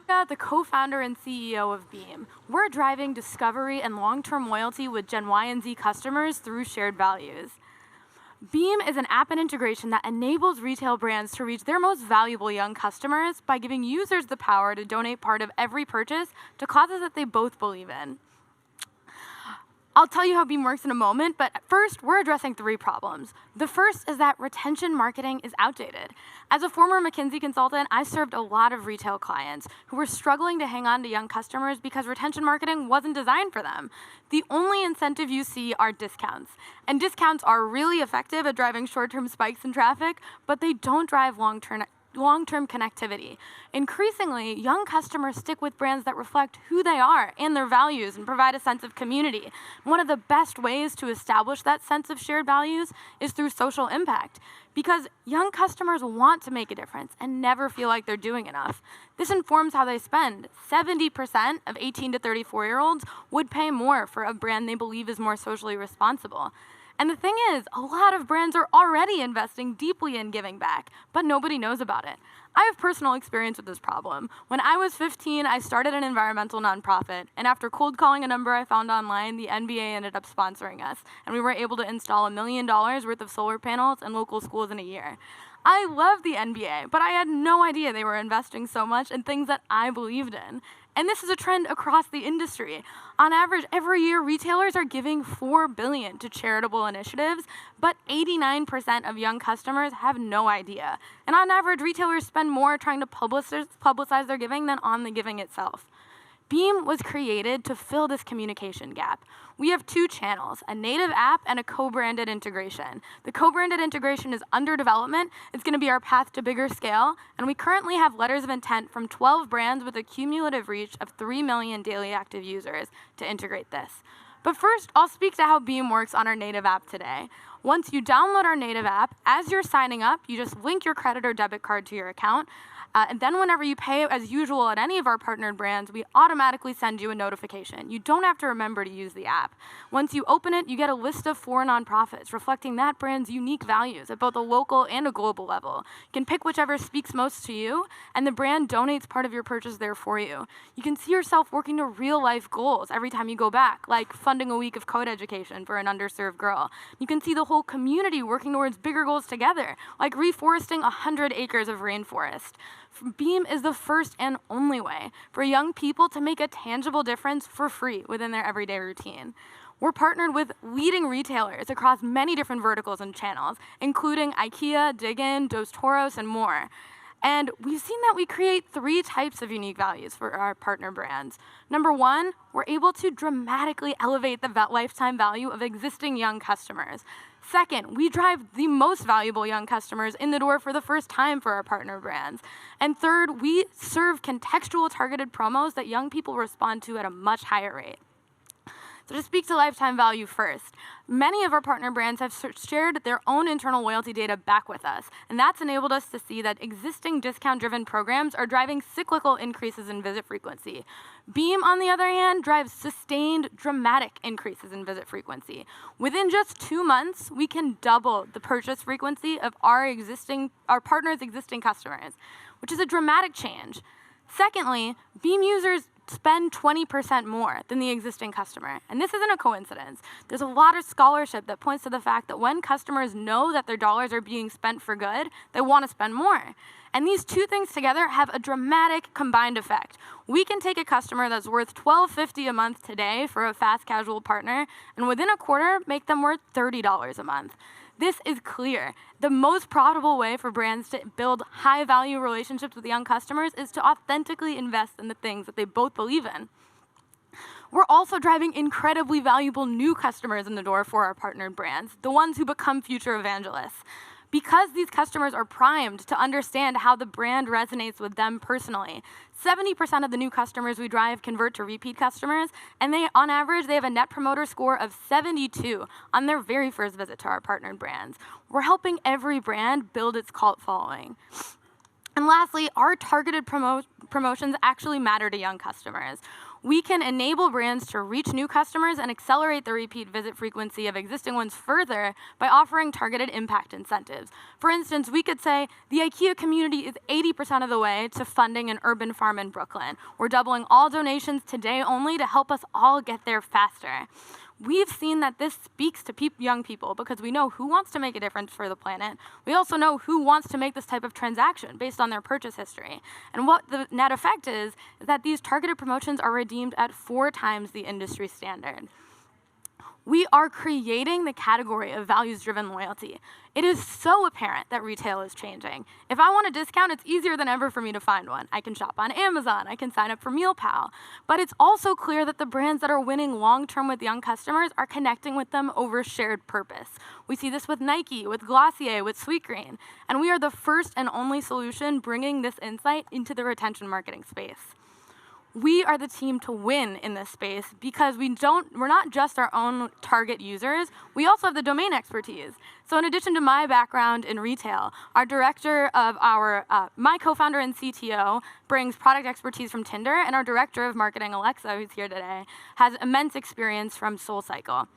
The co-founder and CEO of Beam. We're driving discovery and long-term loyalty with Gen Y and Z customers through shared values. Beam is an app and integration that enables retail brands to reach their most valuable young customers by giving users the power to donate part of every purchase to causes that they both believe in. I'll tell you how Beam works in a moment, but first, we're addressing 3 problems. The first is that retention marketing is outdated. As a former McKinsey consultant, I served a lot of retail clients who were struggling to hang on to young customers because retention marketing wasn't designed for them. The only incentive you see are discounts. And discounts are really effective at driving short-term spikes in traffic, but they don't drive long-term connectivity. Increasingly, young customers stick with brands that reflect who they are and their values and provide a sense of community. One of the best ways to establish that sense of shared values is through social impact, because young customers want to make a difference and never feel like they're doing enough. This informs how they spend. 70% of 18 to 34-year-olds would pay more for a brand they believe is more socially responsible. And the thing is, a lot of brands are already investing deeply in giving back, but nobody knows about it. I have personal experience with this problem. When I was 15, I started an environmental nonprofit, and after cold calling a number I found online, the NBA ended up sponsoring us, and we were able to install $1 million worth of solar panels in local schools in a year. I love the NBA, but I had no idea they were investing so much in things that I believed in. And this is a trend across the industry. On average, every year, retailers are giving $4 billion to charitable initiatives, but 89% of young customers have no idea. And on average, retailers spend more trying to publicize their giving than on the giving itself. Beam was created to fill this communication gap. We have 2 channels, a native app and a co-branded integration. The co-branded integration is under development. It's going to be our path to bigger scale, and we currently have letters of intent from 12 brands with a cumulative reach of 3 million daily active users to integrate this. But first, I'll speak to how Beam works on our native app today. Once you download our native app, as you're signing up, you just link your credit or debit card to your account. And then whenever you pay as usual at any of our partnered brands, we automatically send you a notification. You don't have to remember to use the app. Once you open it, you get a list of 4 nonprofits reflecting that brand's unique values at both a local and a global level. You can pick whichever speaks most to you, and the brand donates part of your purchase there for you. You can see yourself working to real-life goals every time you go back, like funding a week of code education for an underserved girl. You can see the whole community working towards bigger goals together, like reforesting 100 acres of rainforest. Beam is the first and only way for young people to make a tangible difference for free within their everyday routine. We're partnered with leading retailers across many different verticals and channels, including IKEA, Diggin, Dos Toros, and more. And we've seen that we create 3 types of unique values for our partner brands. Number 1, we're able to dramatically elevate the lifetime value of existing young customers. Second, we drive the most valuable young customers in the door for the first time for our partner brands. And third, we serve contextual targeted promos that young people respond to at a much higher rate. So to speak to lifetime value first, many of our partner brands have shared their own internal loyalty data back with us, and that's enabled us to see that existing discount-driven programs are driving cyclical increases in visit frequency. Beam, on the other hand, drives sustained, dramatic increases in visit frequency. Within just 2 months, we can double the purchase frequency of our partners' existing customers, which is a dramatic change. Secondly, Beam users spend 20% more than the existing customer. And this isn't a coincidence. There's a lot of scholarship that points to the fact that when customers know that their dollars are being spent for good, they want to spend more. And these 2 things together have a dramatic combined effect. We can take a customer that's worth $12.50 a month today for a fast casual partner, and within a quarter, make them worth $30 a month. This is clear. The most profitable way for brands to build high-value relationships with young customers is to authentically invest in the things that they both believe in. We're also driving incredibly valuable new customers in the door for our partnered brands, the ones who become future evangelists. Because these customers are primed to understand how the brand resonates with them personally, 70% of the new customers we drive convert to repeat customers, and on average, they have a Net Promoter Score of 72 on their very first visit to our partnered brands. We're helping every brand build its cult following. And lastly, our targeted promotions actually matter to young customers. We can enable brands to reach new customers and accelerate the repeat visit frequency of existing ones further by offering targeted impact incentives. For instance, we could say the IKEA community is 80% of the way to funding an urban farm in Brooklyn. We're doubling all donations today only to help us all get there faster. We've seen that this speaks to young people because we know who wants to make a difference for the planet. We also know who wants to make this type of transaction based on their purchase history. And what the net effect is that these targeted promotions are redeemed at 4 times the industry standard. We are creating the category of values-driven loyalty. It is so apparent that retail is changing. If I want a discount, it's easier than ever for me to find one. I can shop on Amazon, I can sign up for MealPal. But it's also clear that the brands that are winning long-term with young customers are connecting with them over shared purpose. We see this with Nike, with Glossier, with Sweetgreen. And we are the first and only solution bringing this insight into the retention marketing space. We are the team to win in this space because we're not just our own target users, we also have the domain expertise. So in addition to my background in retail, my co-founder and CTO brings product expertise from Tinder, and our director of marketing, Alexa, who's here today, has immense experience from SoulCycle.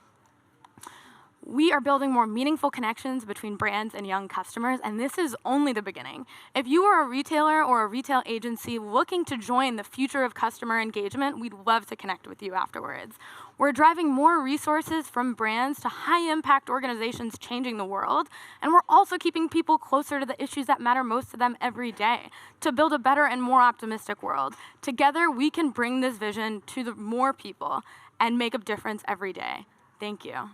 We are building more meaningful connections between brands and young customers, and this is only the beginning. If you are a retailer or a retail agency looking to join the future of customer engagement, we'd love to connect with you afterwards. We're driving more resources from brands to high-impact organizations changing the world, and we're also keeping people closer to the issues that matter most to them every day to build a better and more optimistic world. Together, we can bring this vision to more people and make a difference every day. Thank you.